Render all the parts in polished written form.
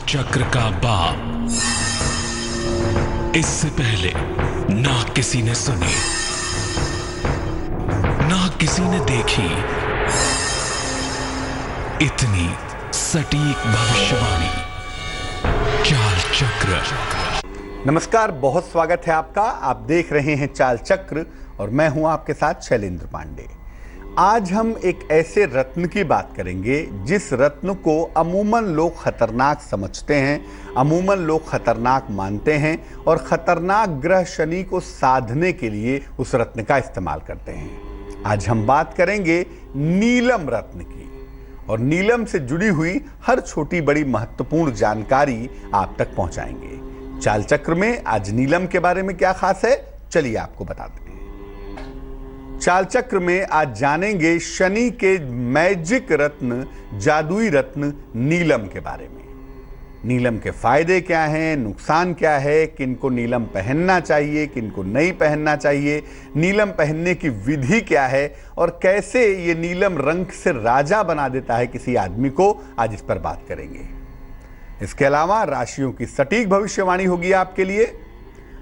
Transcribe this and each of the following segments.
चक्र का बाप इससे पहले ना किसी ने सुनी, ना किसी ने देखी इतनी सटीक भविष्यवाणी। चाल चक्र। नमस्कार, बहुत स्वागत है आपका। आप देख रहे हैं चाल चक्र और मैं हूं आपके साथ शैलेंद्र पांडे। आज हम एक ऐसे रत्न की बात करेंगे जिस रत्न को अमूमन लोग खतरनाक समझते हैं, अमूमन लोग खतरनाक मानते हैं और खतरनाक ग्रह शनि को साधने के लिए उस रत्न का इस्तेमाल करते हैं। आज हम बात करेंगे नीलम रत्न की और नीलम से जुड़ी हुई हर छोटी बड़ी महत्वपूर्ण जानकारी आप तक पहुंचाएंगे। चाल चक्र में आज नीलम के बारे में क्या खास है, चलिए आपको बताते हैं। चाल चक्र में आज जानेंगे शनि के मैजिक रत्न, जादुई रत्न नीलम के बारे में। नीलम के फायदे क्या हैं, नुकसान क्या है, किनको नीलम पहनना चाहिए, किनको नहीं पहनना चाहिए, नीलम पहनने की विधि क्या है और कैसे ये नीलम रंग से राजा बना देता है किसी आदमी को, आज इस पर बात करेंगे। इसके अलावा राशियों की सटीक भविष्यवाणी होगी आपके लिए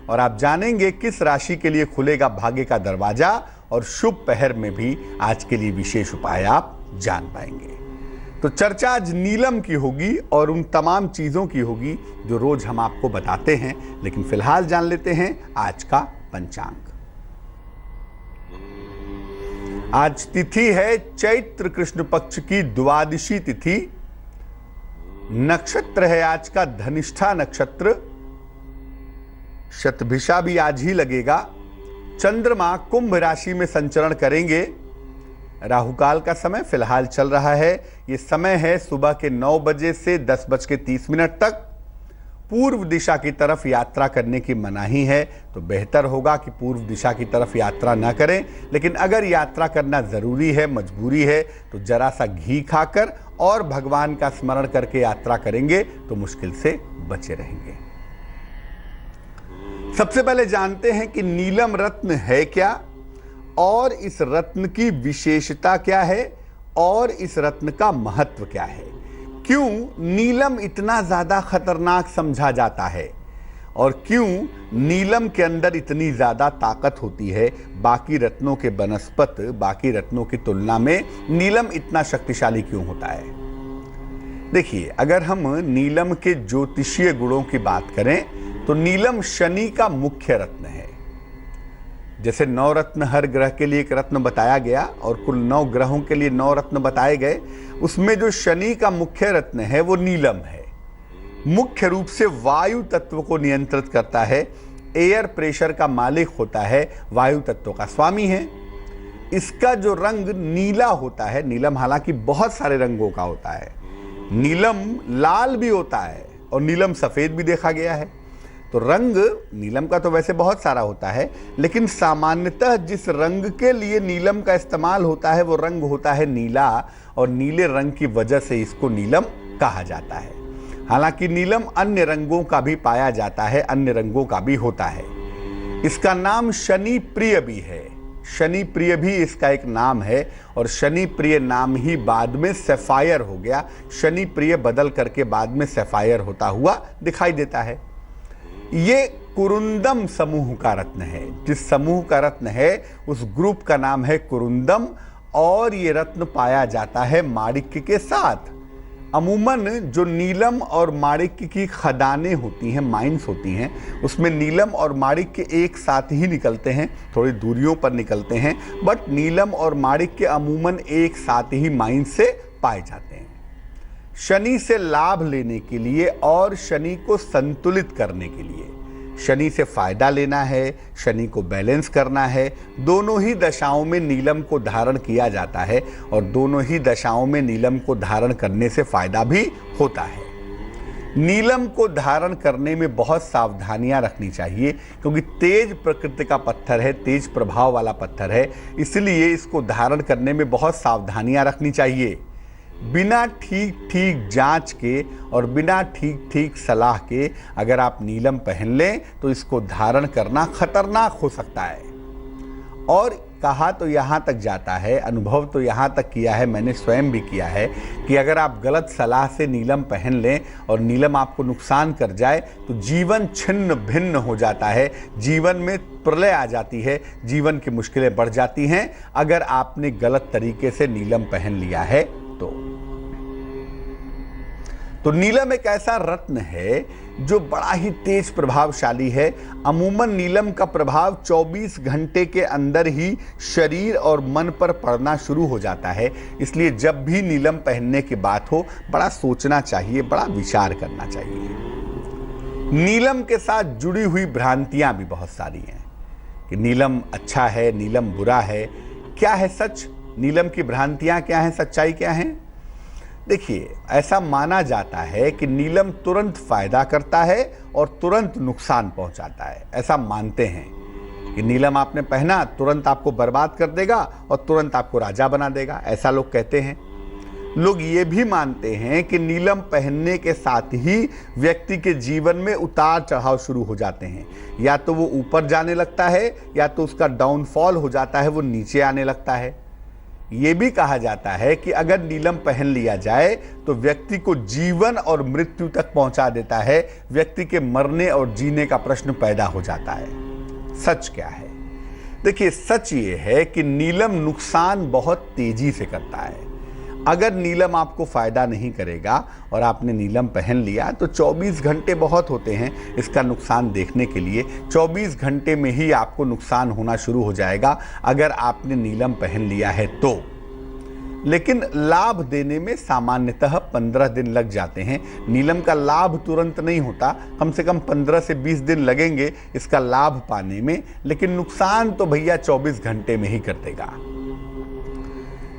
और आप जानेंगे किस राशि के लिए खुलेगा भाग्य का दरवाजा और शुभ पहर में भी आज के लिए विशेष उपाय आप जान पाएंगे। तो चर्चा आज नीलम की होगी और उन तमाम चीजों की होगी जो रोज हम आपको बताते हैं, लेकिन फिलहाल जान लेते हैं आज का पंचांग। आज तिथि है चैत्र कृष्ण पक्ष की द्वादशी तिथि। नक्षत्र है आज का धनिष्ठा नक्षत्र। शतभिषा भी आज ही लगेगा। चंद्रमा कुंभ राशि में संचरण करेंगे। राहुकाल का समय फिलहाल चल रहा है। यह समय है सुबह के 9 बजे से 10:30 तक। पूर्व दिशा की तरफ यात्रा करने की मनाही है, तो बेहतर होगा कि पूर्व दिशा की तरफ यात्रा ना करें। लेकिन अगर यात्रा करना जरूरी है, मजबूरी है, तो जरा सा घी खाकर और भगवान का स्मरण करके यात्रा करेंगे तो मुश्किल से बचे रहेंगे। सबसे पहले जानते हैं कि नीलम रत्न है क्या और इस रत्न की विशेषता क्या है और इस रत्न का महत्व क्या है। क्यों नीलम इतना ज्यादा खतरनाक समझा जाता है और क्यों नीलम के अंदर इतनी ज्यादा ताकत होती है। बाकी रत्नों के बनस्पत, बाकी रत्नों की तुलना में नीलम इतना शक्तिशाली क्यों होता है। देखिए, अगर हम नीलम के ज्योतिषीय गुणों की बात करें तो नीलम शनि का मुख्य रत्न है। जैसे 9 रत्न हर ग्रह के लिए एक रत्न बताया गया और कुल 9 ग्रहों के लिए 9 रत्न बताए गए, उसमें जो शनि का मुख्य रत्न है वो नीलम है। मुख्य रूप से वायु तत्व को नियंत्रित करता है, एयर प्रेशर का मालिक होता है, वायु तत्व का स्वामी है। इसका जो रंग नीला होता है, नीलम हालांकि बहुत सारे रंगों का होता है, नीलम लाल भी होता है और नीलम सफेद भी देखा गया है। तो रंग नीलम का तो वैसे बहुत सारा होता है, लेकिन सामान्यतः जिस रंग के लिए नीलम का इस्तेमाल होता है वो रंग होता है नीला और नीले रंग की वजह से इसको नीलम कहा जाता है। हालांकि नीलम अन्य रंगों का भी पाया जाता है, अन्य रंगों का भी होता है। इसका नाम शनि प्रिय भी है। शनि प्रिय भी इसका एक नाम है और शनि प्रिय नाम ही बाद में सैफायर हो गया। शनि प्रिय बदल करके बाद में सैफायर होता हुआ दिखाई देता है। ये कुरुंदम समूह का रत्न है। जिस समूह का रत्न है उस ग्रुप का नाम है कुरुंदम और ये रत्न पाया जाता है माणिक्य के साथ। अमूमन जो नीलम और माणिक्य की खदानें होती हैं, माइंस होती हैं, उसमें नीलम और माणिक्य एक साथ ही निकलते हैं, थोड़ी दूरियों पर निकलते हैं, बट नीलम और माणिक्य अमूमन एक साथ ही माइंस से पाए जाते हैं। शनि से लाभ लेने के लिए और शनि को संतुलित करने के लिए, शनि से फायदा लेना है, शनि को बैलेंस करना है, दोनों ही दशाओं में नीलम को धारण किया जाता है और दोनों ही दशाओं में नीलम को धारण करने से फायदा भी होता है। नीलम को धारण करने में बहुत सावधानियां रखनी चाहिए क्योंकि तेज प्रकृति का पत्थर है, तेज प्रभाव वाला पत्थर है, इसलिए इसको धारण करने में बहुत सावधानियां रखनी चाहिए। बिना ठीक जांच के और बिना ठीक सलाह के अगर आप नीलम पहन लें तो इसको धारण करना खतरनाक हो सकता है। और कहा तो यहाँ तक जाता है, अनुभव तो यहाँ तक किया है, मैंने स्वयं भी किया है कि अगर आप गलत सलाह से नीलम पहन लें और नीलम आपको नुकसान कर जाए तो जीवन छिन्न भिन्न हो जाता है, जीवन में प्रलय आ जाती है, जीवन की मुश्किलें बढ़ जाती हैं अगर आपने गलत तरीके से नीलम पहन लिया है तो नीलम एक ऐसा रत्न है जो बड़ा ही तेज प्रभावशाली है। अमूमन नीलम का प्रभाव 24 घंटे के अंदर ही शरीर और मन पर पड़ना शुरू हो जाता है। इसलिए जब भी नीलम पहनने की बात हो बड़ा सोचना चाहिए, बड़ा विचार करना चाहिए। नीलम के साथ जुड़ी हुई भ्रांतियां भी बहुत सारी हैं कि नीलम अच्छा है, नीलम बुरा है। क्या है सच? नीलम की भ्रांतियां क्या हैं, सच्चाई क्या है? देखिए, ऐसा माना जाता है कि नीलम तुरंत फायदा करता है और तुरंत नुकसान पहुंचाता है। ऐसा मानते हैं कि नीलम आपने पहना तुरंत आपको बर्बाद कर देगा और तुरंत आपको राजा बना देगा, ऐसा लोग कहते हैं। लोग ये भी मानते हैं कि नीलम पहनने के साथ ही व्यक्ति के जीवन में उतार चढ़ाव शुरू हो जाते हैं, या तो वो ऊपर जाने लगता है या तो उसका डाउनफॉल हो जाता है, वो नीचे आने लगता है। ये भी कहा जाता है कि अगर नीलम पहन लिया जाए तो व्यक्ति को जीवन और मृत्यु तक पहुंचा देता है, व्यक्ति के मरने और जीने का प्रश्न पैदा हो जाता है। सच क्या है? देखिए, सच ये है कि नीलम नुकसान बहुत तेजी से करता है। अगर नीलम आपको फायदा नहीं करेगा और आपने नीलम पहन लिया तो 24 घंटे बहुत होते हैं इसका नुकसान देखने के लिए। 24 घंटे में ही आपको नुकसान होना शुरू हो जाएगा अगर आपने नीलम पहन लिया है तो। लेकिन लाभ देने में सामान्यतः 15 दिन लग जाते हैं। नीलम का लाभ तुरंत नहीं होता, कम से कम 15 से 20 दिन लगेंगे इसका लाभ पाने में, लेकिन नुकसान तो भैया 24 घंटे में ही कर देगा।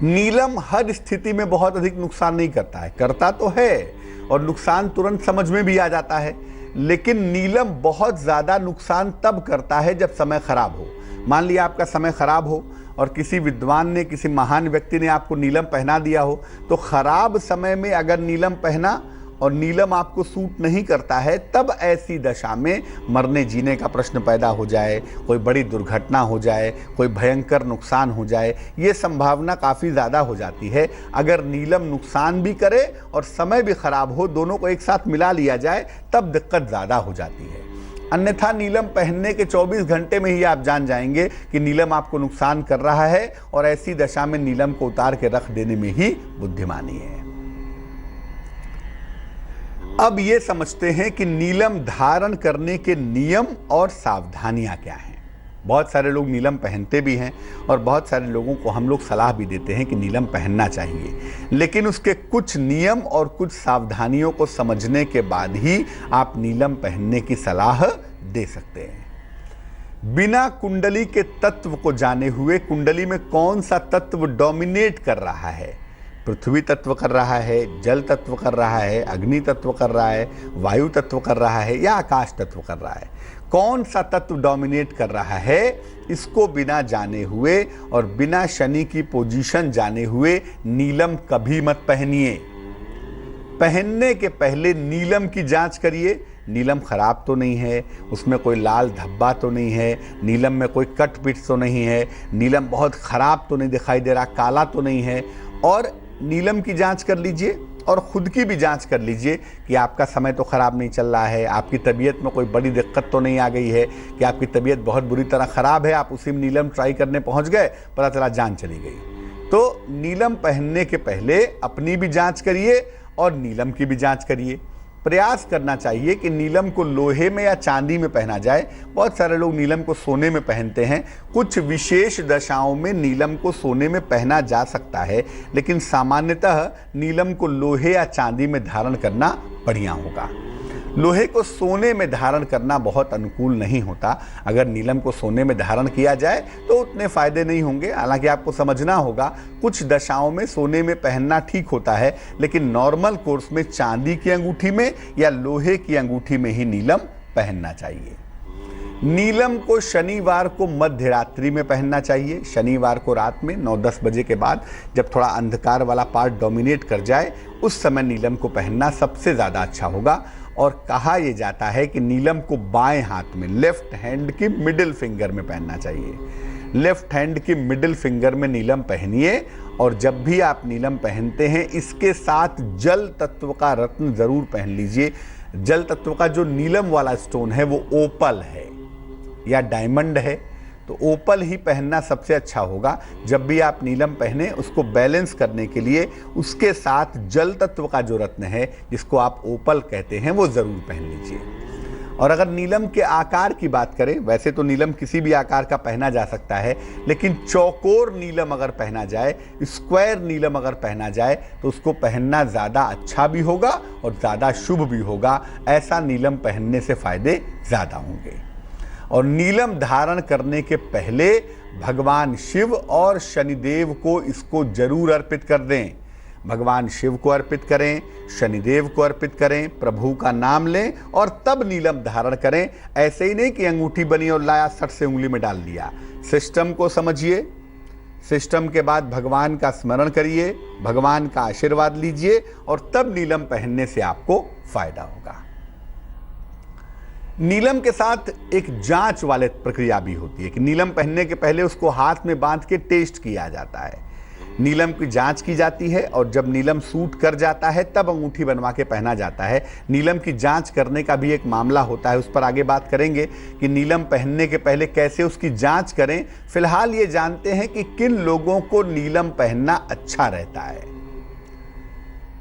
नीलम हर स्थिति में बहुत अधिक नुकसान नहीं करता है, करता तो है और नुकसान तुरंत समझ में भी आ जाता है, लेकिन नीलम बहुत ज़्यादा नुकसान तब करता है जब समय खराब हो। मान लिया आपका समय खराब हो और किसी विद्वान ने, किसी महान व्यक्ति ने आपको नीलम पहना दिया हो, तो खराब समय में अगर नीलम पहना और नीलम आपको सूट नहीं करता है, तब ऐसी दशा में मरने जीने का प्रश्न पैदा हो जाए, कोई बड़ी दुर्घटना हो जाए, कोई भयंकर नुकसान हो जाए, ये संभावना काफ़ी ज़्यादा हो जाती है। अगर नीलम नुकसान भी करे और समय भी खराब हो, दोनों को एक साथ मिला लिया जाए, तब दिक्कत ज़्यादा हो जाती है। अन्यथा नीलम पहनने के 24 घंटे में ही आप जान जाएंगे कि नीलम आपको नुकसान कर रहा है और ऐसी दशा में नीलम को उतार के रख देने में ही बुद्धिमानी है। अब ये समझते हैं कि नीलम धारण करने के नियम और सावधानियां क्या हैं। बहुत सारे लोग नीलम पहनते भी हैं और बहुत सारे लोगों को हम लोग सलाह भी देते हैं कि नीलम पहनना चाहिए, लेकिन उसके कुछ नियम और कुछ सावधानियों को समझने के बाद ही आप नीलम पहनने की सलाह दे सकते हैं। बिना कुंडली के तत्व को जाने हुए कुंडली में कौन सा तत्व डोमिनेट कर रहा है, पृथ्वी तत्व कर रहा है, जल तत्व कर रहा है, अग्नि तत्व कर रहा है, वायु तत्व कर रहा है या आकाश तत्व कर रहा है, कौन सा तत्व डोमिनेट कर रहा है, इसको बिना जाने हुए और बिना शनि की पोजीशन जाने हुए नीलम कभी मत पहनिए। पहनने के पहले नीलम की जांच करिए, नीलम खराब तो नहीं है, उसमें कोई लाल धब्बा तो नहीं है, नीलम में कोई कट पिट तो नहीं है, नीलम बहुत खराब तो नहीं दिखाई दे रहा, काला तो नहीं है। और नीलम की जांच कर लीजिए और खुद की भी जांच कर लीजिए कि आपका समय तो ख़राब नहीं चल रहा है, आपकी तबीयत में कोई बड़ी दिक्कत तो नहीं आ गई है कि आपकी तबीयत बहुत बुरी तरह ख़राब है, आप उसी में नीलम ट्राई करने पहुंच गए, पता चला जान चली गई। तो नीलम पहनने के पहले अपनी भी जांच करिए और नीलम की भी जांच करिए। प्रयास करना चाहिए कि नीलम को लोहे में या चांदी में पहना जाए। बहुत सारे लोग नीलम को सोने में पहनते हैं। कुछ विशेष दशाओं में नीलम को सोने में पहना जा सकता है, लेकिन सामान्यतः नीलम को लोहे या चांदी में धारण करना बढ़िया होगा। लोहे को सोने में धारण करना बहुत अनुकूल नहीं होता। अगर नीलम को सोने में धारण किया जाए तो उतने फायदे नहीं होंगे। हालांकि आपको समझना होगा, कुछ दशाओं में सोने में पहनना ठीक होता है, लेकिन नॉर्मल कोर्स में चांदी की अंगूठी में या लोहे की अंगूठी में ही नीलम पहनना चाहिए। नीलम को शनिवार को मध्य रात्रि में पहनना चाहिए। शनिवार को रात में 9-10 बजे के बाद, जब थोड़ा अंधकार वाला पार्ट डोमिनेट कर जाए, उस समय नीलम को पहनना सबसे ज़्यादा अच्छा होगा। और कहा यह जाता है कि नीलम को बाएं हाथ में, लेफ्ट हैंड की मिडिल फिंगर में पहनना चाहिए। लेफ्ट हैंड की मिडिल फिंगर में नीलम पहनिए और जब भी आप नीलम पहनते हैं इसके साथ जल तत्व का रत्न जरूर पहन लीजिए। जल तत्व का जो नीलम वाला स्टोन है वो ओपल है या डायमंड है, तो ओपल ही पहनना सबसे अच्छा होगा। जब भी आप नीलम पहने उसको बैलेंस करने के लिए उसके साथ जल तत्व का जो रत्न है जिसको आप ओपल कहते हैं वो जरूर पहन लीजिए। और अगर नीलम के आकार की बात करें, वैसे तो नीलम किसी भी आकार का पहना जा सकता है, लेकिन चौकोर नीलम अगर पहना जाए, स्क्वायर नीलम अगर पहना जाए तो उसको पहनना ज़्यादा अच्छा भी होगा और ज़्यादा शुभ भी होगा। ऐसा नीलम पहनने से फायदे ज़्यादा होंगे। और नीलम धारण करने के पहले भगवान शिव और शनिदेव को इसको जरूर अर्पित कर दें। भगवान शिव को अर्पित करें, शनिदेव को अर्पित करें, प्रभु का नाम लें और तब नीलम धारण करें। ऐसे ही नहीं कि अंगूठी बनी और लाया सट से उंगली में डाल लिया। सिस्टम को समझिए, सिस्टम के बाद भगवान का स्मरण करिए, भगवान का आशीर्वाद लीजिए और तब नीलम पहनने से आपको फायदा होगा। नीलम के साथ एक जांच वाले प्रक्रिया भी होती है कि नीलम पहनने के पहले उसको हाथ में बांध के टेस्ट किया जाता है। नीलम की जांच की जाती है और जब नीलम सूट कर जाता है तब अंगूठी बनवा के पहना जाता है। नीलम की जांच करने का भी एक मामला होता है, उस पर आगे बात करेंगे कि नीलम पहनने के पहले कैसे उसकी जांच करें। फिलहाल ये जानते हैं कि किन लोगों को नीलम पहनना अच्छा रहता है।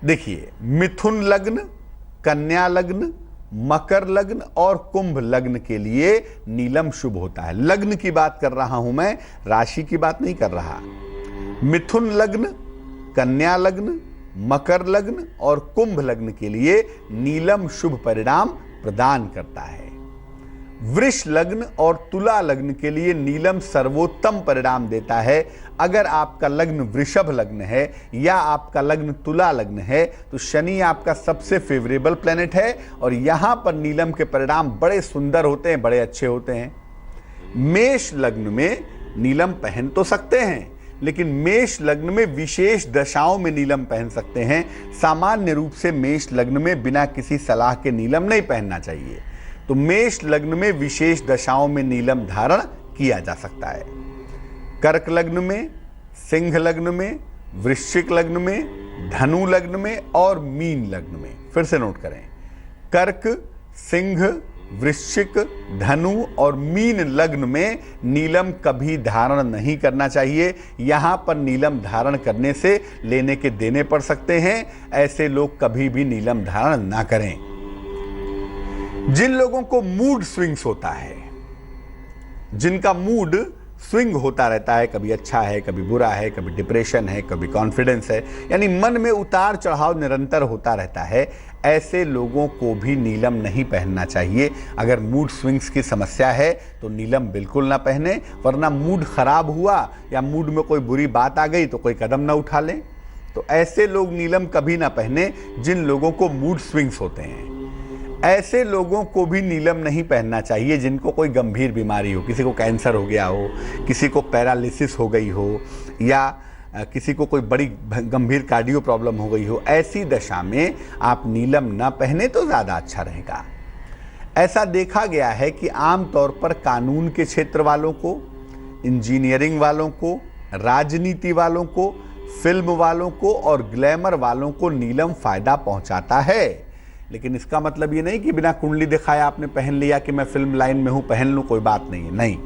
देखिए, मिथुन लग्न, कन्या लग्न, मकर लग्न और कुंभ लग्न के लिए नीलम शुभ होता है। लग्न की बात कर रहा हूं मैं, राशि की बात नहीं कर रहा। मिथुन लग्न, कन्या लग्न, मकर लग्न और कुंभ लग्न के लिए नीलम शुभ परिणाम प्रदान करता है। वृष लग्न और तुला लग्न के लिए नीलम सर्वोत्तम परिणाम देता है। अगर आपका लग्न वृषभ लग्न है या आपका लग्न तुला लग्न है तो शनि आपका सबसे फेवरेबल प्लेनेट है और यहां पर नीलम के परिणाम बड़े सुंदर होते हैं, बड़े अच्छे होते हैं। मेष लग्न में नीलम पहन तो सकते हैं, लेकिन मेष लग्न में विशेष दशाओं में नीलम पहन सकते हैं। सामान्य रूप से मेष लग्न में बिना किसी सलाह के नीलम नहीं पहनना चाहिए। तो मेष लग्न में विशेष दशाओं में नीलम धारण किया जा सकता है। कर्क लग्न में, सिंह लग्न में, वृश्चिक लग्न में, धनु लग्न में और मीन लग्न में। फिर से नोट करें, कर्क, सिंह, वृश्चिक, धनु और मीन लग्न में नीलम कभी धारण नहीं करना चाहिए। यहां पर नीलम धारण करने से लेने के देने पड़ सकते हैं। ऐसे लोग कभी भी नीलम धारण ना करें। जिन लोगों को मूड स्विंग्स होता है, जिनका मूड स्विंग होता रहता है, कभी अच्छा है, कभी बुरा है, कभी डिप्रेशन है, कभी कॉन्फिडेंस है, यानी मन में उतार चढ़ाव निरंतर होता रहता है, ऐसे लोगों को भी नीलम नहीं पहनना चाहिए। अगर मूड स्विंग्स की समस्या है तो नीलम बिल्कुल ना पहने, वरना मूड खराब हुआ या मूड में कोई बुरी बात आ गई तो कोई कदम ना उठा लें। तो ऐसे लोग नीलम कभी ना पहने जिन लोगों को मूड स्विंग्स होते हैं। ऐसे लोगों को भी नीलम नहीं पहनना चाहिए जिनको कोई गंभीर बीमारी हो, किसी को कैंसर हो गया हो, किसी को पैरालिसिस हो गई हो या किसी को कोई बड़ी गंभीर कार्डियो प्रॉब्लम हो गई हो। ऐसी दशा में आप नीलम ना पहने तो ज़्यादा अच्छा रहेगा। ऐसा देखा गया है कि आमतौर पर कानून के क्षेत्र वालों को, इंजीनियरिंग वालों को, राजनीति वालों को, फिल्म वालों को और ग्लैमर वालों को नीलम फायदा पहुंचाता है। लेकिन इसका मतलब ये नहीं कि बिना कुंडली दिखाया आपने पहन लिया कि मैं फिल्म लाइन में हूं, पहन लूं, कोई बात नहीं है। नहीं,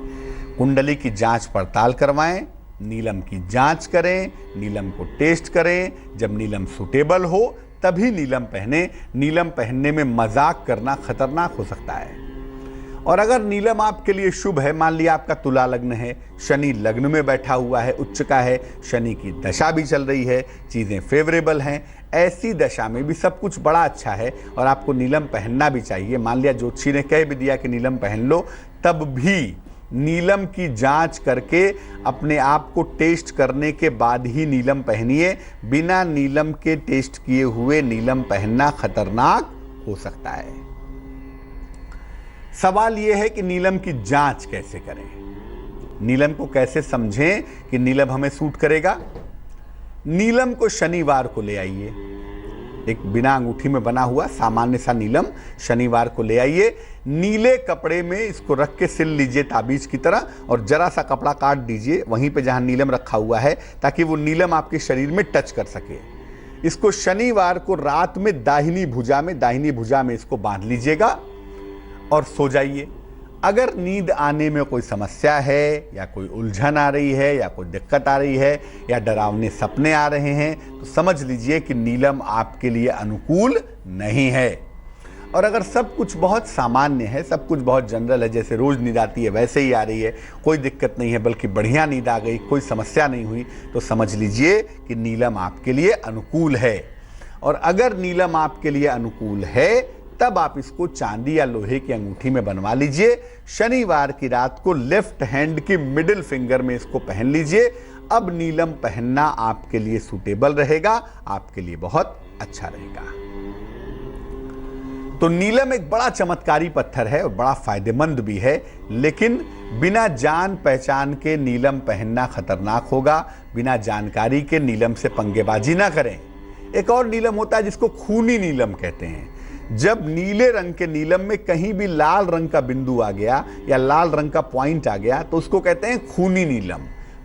कुंडली की जांच पड़ताल करवाएं, नीलम की जांच करें, नीलम को टेस्ट करें। जब नीलम सूटेबल हो तभी नीलम पहने। नीलम पहनने में मजाक करना खतरनाक हो सकता है। और अगर नीलम आपके लिए शुभ है, मान लिया आपका तुला लग्न है, शनि लग्न में बैठा हुआ है, उच्च का है, शनि की दशा भी चल रही है, चीज़ें फेवरेबल हैं, ऐसी दशा में भी सब कुछ बड़ा अच्छा है और आपको नीलम पहनना भी चाहिए। मान लिया ज्योतिषी ने कह भी दिया कि नीलम पहन लो, तब भी नीलम की जांच करके अपने आप को टेस्ट करने के बाद ही नीलम पहनिए। बिना नीलम के टेस्ट किए हुए नीलम पहनना खतरनाक हो सकता है। सवाल यह है कि नीलम की जांच कैसे करें, नीलम को कैसे समझें कि नीलम हमें सूट करेगा। नीलम को शनिवार को ले आइए, एक बिना अंगूठी में बना हुआ सामान्य सा नीलम शनिवार को ले आइए। नीले कपड़े में इसको रख के सिल लीजिए ताबीज की तरह, और जरा सा कपड़ा काट दीजिए वहीं पे जहां नीलम रखा हुआ है, ताकि वो नीलम आपके शरीर में टच कर सके। इसको शनिवार को रात में दाहिनी भुजा में इसको बांध लीजिएगा और सो जाइए। अगर नींद आने में कोई समस्या है, या कोई उलझन आ रही है, या कोई दिक्कत आ रही है, या डरावने सपने आ रहे हैं, तो समझ लीजिए कि नीलम आपके लिए अनुकूल नहीं है। और अगर सब कुछ बहुत सामान्य है, सब कुछ बहुत जनरल है, जैसे रोज नींद आती है वैसे ही आ रही है, कोई दिक्कत नहीं है, बल्कि बढ़िया नींद आ गई, कोई समस्या नहीं हुई, तो समझ लीजिए कि नीलम आपके लिए अनुकूल है। और अगर नीलम आपके लिए अनुकूल है, तब आप इसको चांदी या लोहे की अंगूठी में बनवा लीजिए। शनिवार की रात को लेफ्ट हैंड की मिडिल फिंगर में इसको पहन लीजिए। अब नीलम पहनना आपके लिए सूटेबल रहेगा, आपके लिए बहुत अच्छा रहेगा। तो नीलम एक बड़ा चमत्कारी पत्थर है और बड़ा फायदेमंद भी है, लेकिन बिना जान पहचान के नीलम पहनना खतरनाक होगा। बिना जानकारी के नीलम से पंगेबाजी ना करें। एक और नीलम होता है जिसको खूनी नीलम कहते हैं। जब नीले रंग के नीलम में कहीं भी लाल रंग का बिंदु आ गया या लाल रंग का पॉइंट आ गया, तो उसको कहते हैं खूनी नीलम।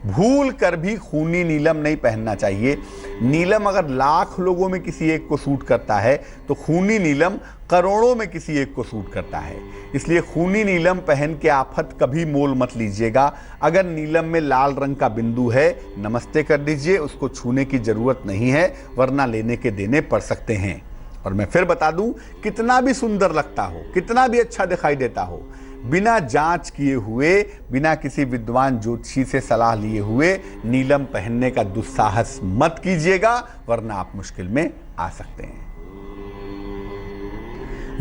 भूल कर भी खूनी नीलम नहीं पहनना चाहिए। नीलम अगर लाख लोगों में किसी एक को सूट करता है, तो खूनी नीलम करोड़ों में किसी एक को सूट करता है। इसलिए खूनी नीलम पहन के आफत कभी मोल मत लीजिएगा। अगर नीलम में लाल रंग का बिंदु है, नमस्ते कर दीजिए, उसको छूने की जरूरत नहीं है, वरना लेने के देने पड़ सकते हैं। और मैं फिर बता दूं, कितना भी सुंदर लगता हो, कितना भी अच्छा दिखाई देता हो, बिना जांच किए हुए, बिना किसी विद्वान ज्योतिषी से सलाह लिए हुए नीलम पहनने का दुस्साहस मत कीजिएगा, वरना आप मुश्किल में आ सकते हैं।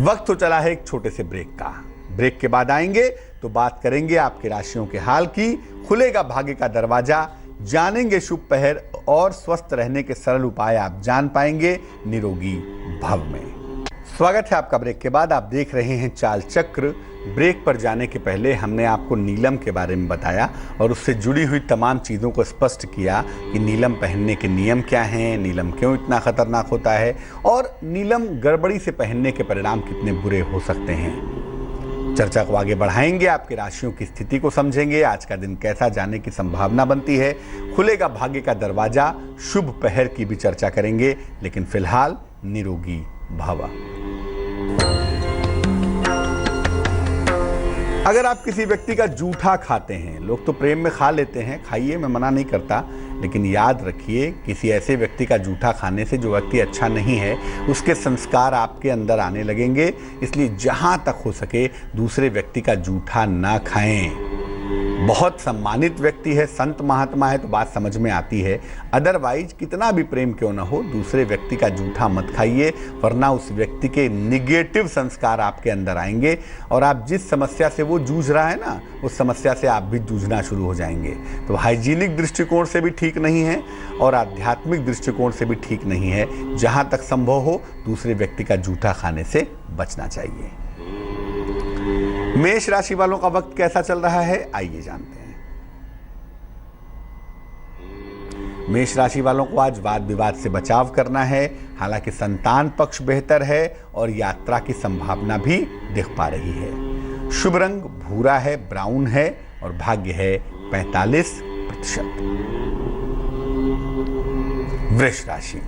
वक्त तो चला है एक छोटे से ब्रेक का। ब्रेक के बाद आएंगे तो बात करेंगे आपके राशियों के हाल की, खुलेगा भाग्य का दरवाजा, जानेंगे शुभ पहर और स्वस्थ रहने के सरल उपाय आप जान पाएंगे निरोगी भव में। स्वागत है आपका ब्रेक के बाद। आप देख रहे हैं चाल चक्र। ब्रेक पर जाने के पहले हमने आपको नीलम के बारे में बताया और उससे जुड़ी हुई तमाम चीज़ों को स्पष्ट किया कि नीलम पहनने के नियम क्या हैं, नीलम क्यों इतना खतरनाक होता है, और नीलम गड़बड़ी से पहनने के परिणाम कितने बुरे हो सकते हैं। चर्चा को आगे बढ़ाएंगे, आपकी राशियों की स्थिति को समझेंगे, आज का दिन कैसा जाने की संभावना बनती है, खुलेगा भाग्य का दरवाजा, शुभ पहर की भी चर्चा करेंगे। लेकिन फिलहाल निरोगी भव। अगर आप किसी व्यक्ति का जूठा खाते हैं, लोग तो प्रेम में खा लेते हैं, खाइए, मैं मना नहीं करता, लेकिन याद रखिए किसी ऐसे व्यक्ति का जूठा खाने से जो व्यक्ति अच्छा नहीं है, उसके संस्कार आपके अंदर आने लगेंगे। इसलिए जहां तक हो सके दूसरे व्यक्ति का जूठा ना खाएं। बहुत सम्मानित व्यक्ति है, संत महात्मा है तो बात समझ में आती है, अदरवाइज कितना भी प्रेम क्यों ना हो, दूसरे व्यक्ति का जूठा मत खाइए, वरना उस व्यक्ति के निगेटिव संस्कार आपके अंदर आएंगे और आप जिस समस्या से वो जूझ रहा है ना, उस समस्या से आप भी जूझना शुरू हो जाएंगे। तो हाइजीनिक दृष्टिकोण से भी ठीक नहीं है और आध्यात्मिक दृष्टिकोण से भी ठीक नहीं है। जहां तक संभव हो दूसरे व्यक्ति का जूठा खाने से बचना चाहिए। मेष राशि वालों का वक्त कैसा चल रहा है, आइए जानते हैं। मेष राशि वालों को आज वाद विवाद से बचाव करना है। हालांकि संतान पक्ष बेहतर है और यात्रा की संभावना भी दिख पा रही है। शुभ रंग भूरा है, ब्राउन है और भाग्य है 45%। वृष राशि,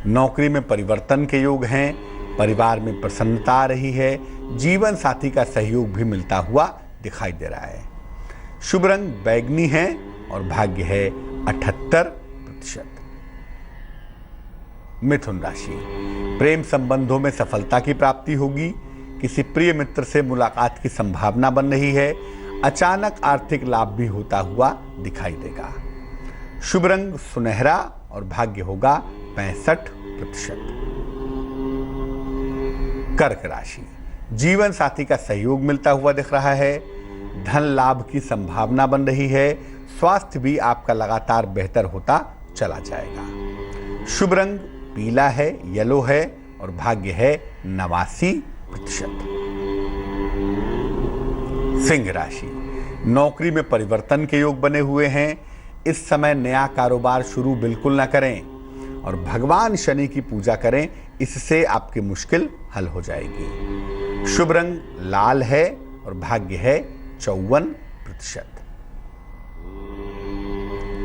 नौकरी में परिवर्तन के योग हैं, परिवार में प्रसन्नता आ रही है, जीवन साथी का सहयोग भी मिलता हुआ दिखाई दे रहा है। शुभ रंग बैगनी है और भाग्य है 78%। मिथुन राशि, प्रेम संबंधों में सफलता की प्राप्ति होगी, किसी प्रिय मित्र से मुलाकात की संभावना बन रही है, अचानक आर्थिक लाभ भी होता हुआ दिखाई देगा। शुभ रंग सुनहरा और भाग्य होगा 65%। कर्क राशि, जीवन साथी का सहयोग मिलता हुआ दिख रहा है, धन लाभ की संभावना बन रही है, स्वास्थ्य भी आपका लगातार बेहतर होता चला जाएगा। शुभ रंग पीला है, येलो है और भाग्य है 89%। सिंह राशि, नौकरी में परिवर्तन के योग बने हुए हैं, इस समय नया कारोबार शुरू बिल्कुल ना करें, और भगवान शनि की पूजा करें, इससे आपकी मुश्किल हल हो जाएगी। शुभ रंग लाल है और भाग्य है 54%।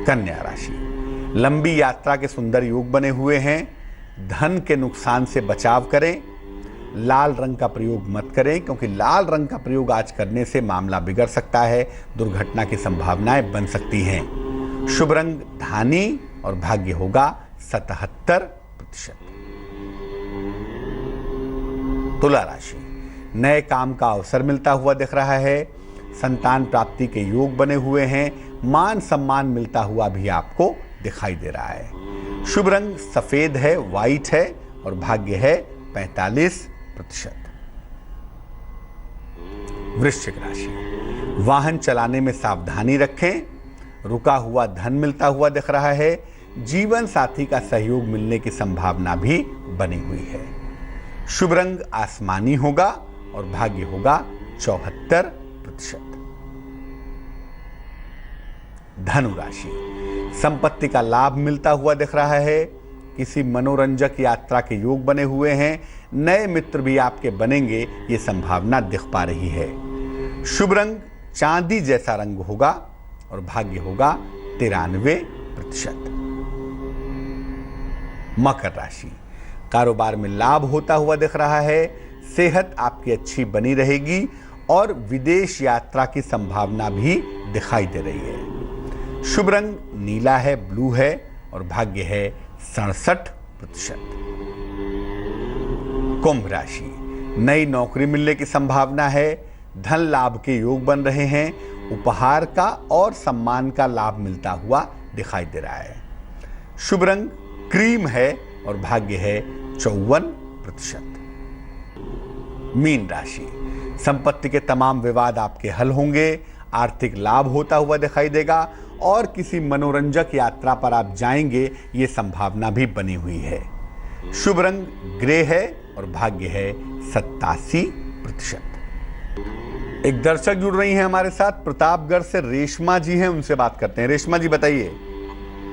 कन्या राशि, लंबी यात्रा के सुंदर योग बने हुए हैं। धन के नुकसान से बचाव करें। लाल रंग का प्रयोग मत करें, क्योंकि लाल रंग का प्रयोग आज करने से मामला बिगड़ सकता है, दुर्घटना की संभावनाएं बन सकती हैं। शुभ रंग धानी और भाग्य होगा 77%। तुला राशि, नए काम का अवसर मिलता हुआ दिख रहा है। संतान प्राप्ति के योग बने हुए हैं। मान सम्मान मिलता हुआ भी आपको दिखाई दे रहा है। शुभ रंग सफेद है, व्हाइट है और भाग्य है 45%। वृश्चिक राशि, वाहन चलाने में सावधानी रखें। रुका हुआ धन मिलता हुआ दिख रहा है। जीवन साथी का सहयोग मिलने की संभावना भी बनी हुई है। शुभ रंग आसमानी होगा और भाग्य होगा 74%। धनु राशि, संपत्ति का लाभ मिलता हुआ दिख रहा है। किसी मनोरंजक यात्रा के योग बने हुए हैं। नए मित्र भी आपके बनेंगे, ये संभावना दिख पा रही है। शुभ रंग चांदी जैसा रंग होगा और भाग्य होगा 93%। मकर राशि, कारोबार में लाभ होता हुआ दिख रहा है। सेहत आपकी अच्छी बनी रहेगी और विदेश यात्रा की संभावना भी दिखाई दे रही है। शुभ रंग नीला है, ब्लू है और भाग्य है 67%। कुंभ राशि, नई नौकरी मिलने की संभावना है। धन लाभ के योग बन रहे हैं। उपहार का और सम्मान का लाभ मिलता हुआ दिखाई दे रहा है। शुभ रंग क्रीम है और भाग्य है 54%। मीन राशि, संपत्ति के तमाम विवाद आपके हल होंगे। आर्थिक लाभ होता हुआ दिखाई देगा और किसी मनोरंजक यात्रा पर आप जाएंगे, ये संभावना भी बनी हुई है। शुभ रंग ग्रे है और भाग्य है 87%। एक दर्शक जुड़ रही हैं हमारे साथ, प्रतापगढ़ से रेशमा जी हैं, उनसे बात करते हैं। रेशमा जी बताइए।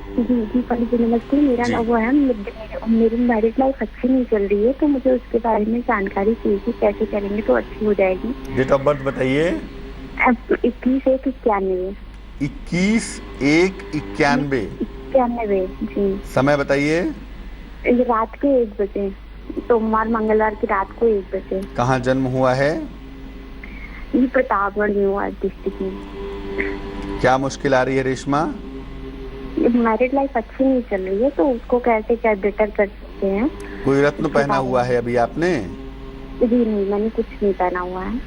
जी पंडित जी नमस्ते। मेरा वो है, मेरी मैरिज लाइफ अच्छी नहीं चल रही है, तो मुझे उसके बारे में जानकारी चाहिए कि कैसे करेंगे तो अच्छी हो जाएगी। डेट ऑफ बर्थ बताइए। 21/1/91। 21/1/91। जी। समय बताइए। रात के 1 बजे, सोमवार मंगलवार की रात को 1 बजे। कहाँ जन्म हुआ है? ये प्रतापगढ़ में हुआ, डिस्ट्रिक्ट में। क्या मुश्किल आ रही है रेशमा? मैरिड लाइफ अच्छी नहीं चल रही है, तो उसको कैसे क्या बेटर कर सकते हैं? कोई रत्न पहना हुआ है अभी आपने? जी नहीं, मैंने कुछ नहीं पहना हुआ है।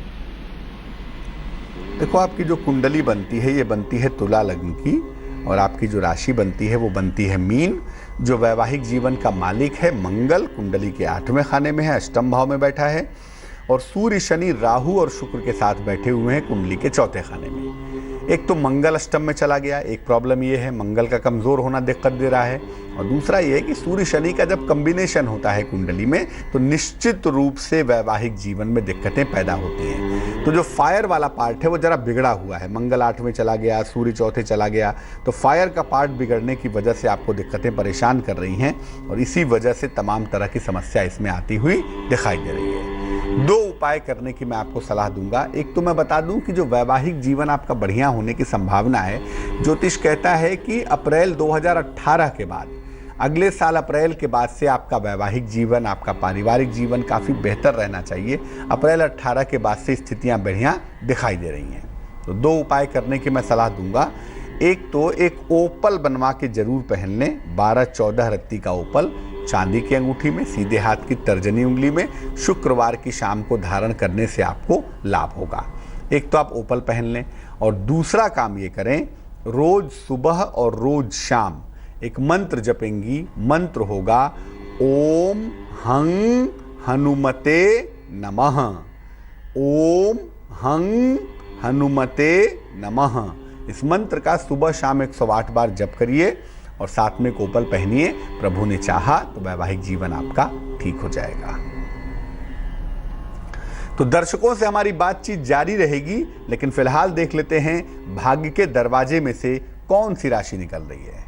देखो, आपकी जो कुंडली बनती है ये बनती है तुला लग्न की, और आपकी जो राशि बनती है वो बनती है मीन। जो वैवाहिक जीवन का मालिक है मंगल, कुंडली के 8वें खाने में है, अष्टम भाव में बैठा है। और सूर्य शनि राहु और शुक्र के साथ बैठे हुए हैं कुंडली के 4थे खाने में। एक तो मंगल अष्टम में चला गया, एक प्रॉब्लम ये है मंगल का कमजोर होना दिक्कत दे रहा है। और दूसरा ये है कि सूर्य शनि का जब कॉम्बिनेशन होता है कुंडली में, तो निश्चित रूप से वैवाहिक जीवन में दिक्कतें पैदा होती हैं। तो जो फायर वाला पार्ट है वो जरा बिगड़ा हुआ है। मंगल 8वें चला गया, सूर्य 4थे चला गया, तो फायर का पार्ट बिगड़ने की वजह से आपको दिक्कतें परेशान कर रही हैं, और इसी वजह से तमाम तरह की समस्या इसमें आती हुई दिखाई दे रही है। 2 उपाय करने की मैं आपको सलाह दूंगा। एक तो मैं बता दूं कि जो वैवाहिक जीवन आपका बढ़िया होने की संभावना है, ज्योतिष कहता है कि अप्रैल 2018 के बाद, अगले साल अप्रैल के बाद से आपका वैवाहिक जीवन, आपका पारिवारिक जीवन काफ़ी बेहतर रहना चाहिए। अप्रैल 18 के बाद से स्थितियां बढ़िया दिखाई दे रही हैं। तो 2 उपाय करने की मैं सलाह दूंगा। एक तो एक ओपल बनवा के जरूर पहन लें, 12-14 रत्ती का ओपल, चांदी की अंगूठी में, सीधे हाथ की तर्जनी उंगली में, शुक्रवार की शाम को धारण करने से आपको लाभ होगा। एक तो आप ओपल पहन लें, और दूसरा काम ये करें, रोज सुबह और रोज शाम एक मंत्र जपेंगी। मंत्र होगा ओम हं हनुमते नमः। ओम हं हनुमते नमः। इस मंत्र का सुबह शाम 108 बार जप करिए और साथ में कोपल पहनिए। प्रभु ने चाहा तो वैवाहिक जीवन आपका ठीक हो जाएगा। तो दर्शकों से हमारी बातचीत जारी रहेगी, लेकिन फिलहाल देख लेते हैं भाग्य के दरवाजे में से कौन सी राशि निकल रही है।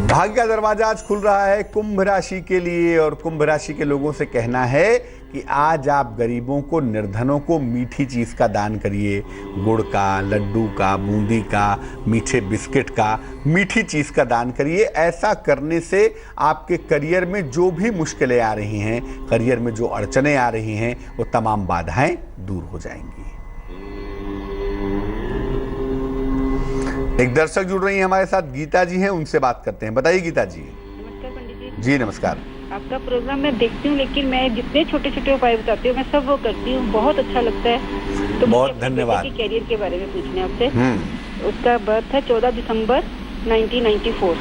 भाग्य का दरवाजा आज खुल रहा है कुंभ राशि के लिए और कुंभ राशि के लोगों से कहना है कि आज आप गरीबों को, निर्धनों को मीठी चीज़ का दान करिए। गुड़ का, लड्डू का, बूंदी का, मीठे बिस्किट का, मीठी चीज़ का दान करिए। ऐसा करने से आपके करियर में जो भी मुश्किलें आ रही हैं, करियर में जो अड़चनें आ रही हैं, वो तमाम बाधाएं दूर हो जाएंगी। एक दर्शक जुड़ रही हैं हमारे साथ, गीता जी हैं, उनसे बात करते हैं। बताइए गीता जी। नमस्कार पंडित जी। जी नमस्कार। आपका प्रोग्राम मैं देखती हूँ, लेकिन मैं जितने छोटे छोटे उपाय बताती हूँ मैं सब वो करती हूँ, बहुत अच्छा लगता है। तो बहुत धन्यवाद। कैरियर के बारे में पूछने आपसे। उसका बर्थ है 14 दिसंबर 1994।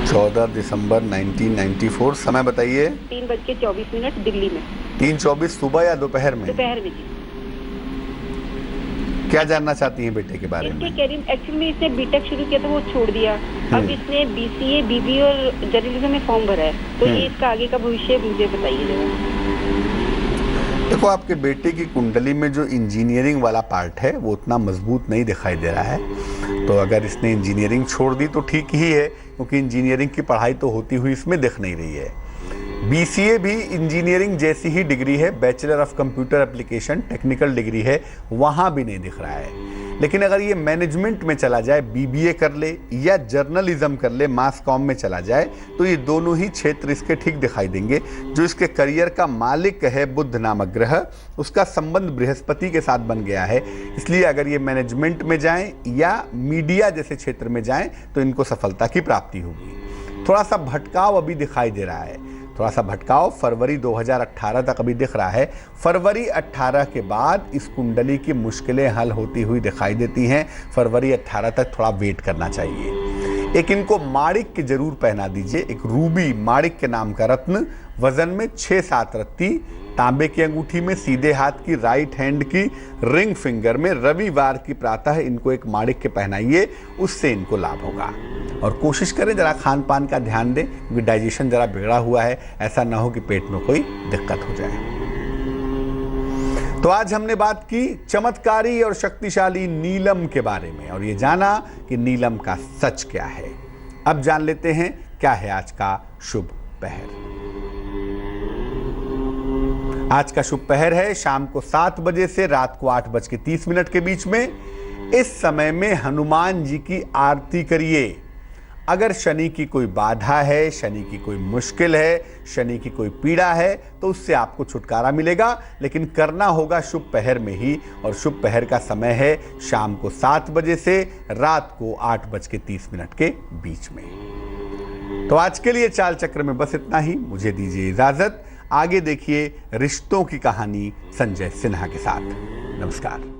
14 दिसंबर 1994। समय बताइए। 3:24 दिल्ली में। 3:24 सुबह या दोपहर में? दोपहर में जी। क्या जानना चाहती हैं बेटे के बारे इसके में? कैरियर एक्चुअली में इसने बीटेक शुरू किया था, वो छोड़ दिया। अब इसने बीसीए, बीबीए और जर्नलिज्म में फॉर्म भरा है। तो ये इसका आगे का भविष्य मुझे बताइए जरा। देखो, आपके बेटे की कुंडली में जो इंजीनियरिंग वाला पार्ट है वो उतना मजबूत नहीं दिखाई दे रहा है। तो अगर इसने इंजीनियरिंग छोड़ दी तो ठीक ही है, क्योंकि इंजीनियरिंग की पढ़ाई तो होती हुई इसमें दिख नहीं रही है। बीसीए भी इंजीनियरिंग जैसी ही डिग्री है, bachelor of computer application technical degree है, वहाँ भी नहीं दिख रहा है। लेकिन अगर ये मैनेजमेंट में चला जाए, बीबीए कर ले या जर्नलिज्म कर ले, मास कॉम में चला जाए, तो ये दोनों ही क्षेत्र इसके ठीक दिखाई देंगे। जो इसके करियर का मालिक है बुध नामक ग्रह, उसका संबंध बृहस्पति के साथ बन गया है। इसलिए अगर ये मैनेजमेंट में जाएं या मीडिया जैसे क्षेत्र में जाएं तो इनको सफलता की प्राप्ति होगी। थोड़ा सा भटकाव अभी दिखाई दे रहा है, थोड़ा सा भटकाव फरवरी 2018 तक अभी दिख रहा है। फरवरी 18 के बाद इस कुंडली की मुश्किलें हल होती हुई दिखाई देती हैं। फरवरी 18 तक थोड़ा वेट करना चाहिए। एक इनको माणिक्य जरूर पहना दीजिए, एक रूबी माणिक्य नाम का रत्न, वजन में 6-7 रत्ती, तांबे की अंगूठी में, सीधे हाथ की राइट हैंड की रिंग फिंगर में, रविवार की प्रातः इनको एक माणिक्य पहनाइए, उससे इनको लाभ होगा। और कोशिश करें जरा खान पान का ध्यान दें, क्योंकि डाइजेशन जरा बिगड़ा हुआ है, ऐसा ना हो कि पेट में कोई दिक्कत हो जाए। तो आज हमने बात की चमत्कारी और शक्तिशाली नीलम के बारे में, और ये जाना कि नीलम का सच क्या है। अब जान लेते हैं क्या है आज का शुभ पहर। आज का शुभ पहर है शाम को 7 बजे से रात को 8:30 के बीच में। इस समय में हनुमान जी की आरती करिए। अगर शनि की कोई बाधा है, शनि की कोई मुश्किल है, शनि की कोई पीड़ा है, तो उससे आपको छुटकारा मिलेगा, लेकिन करना होगा शुभ पहर में ही। और शुभ पहर का समय है शाम को 7 बजे से रात को 8:30 के बीच में। तो आज के लिए चाल चक्र में बस इतना ही। मुझे दीजिए इजाजत। आगे देखिए रिश्तों की कहानी संजय सिन्हा के साथ। नमस्कार।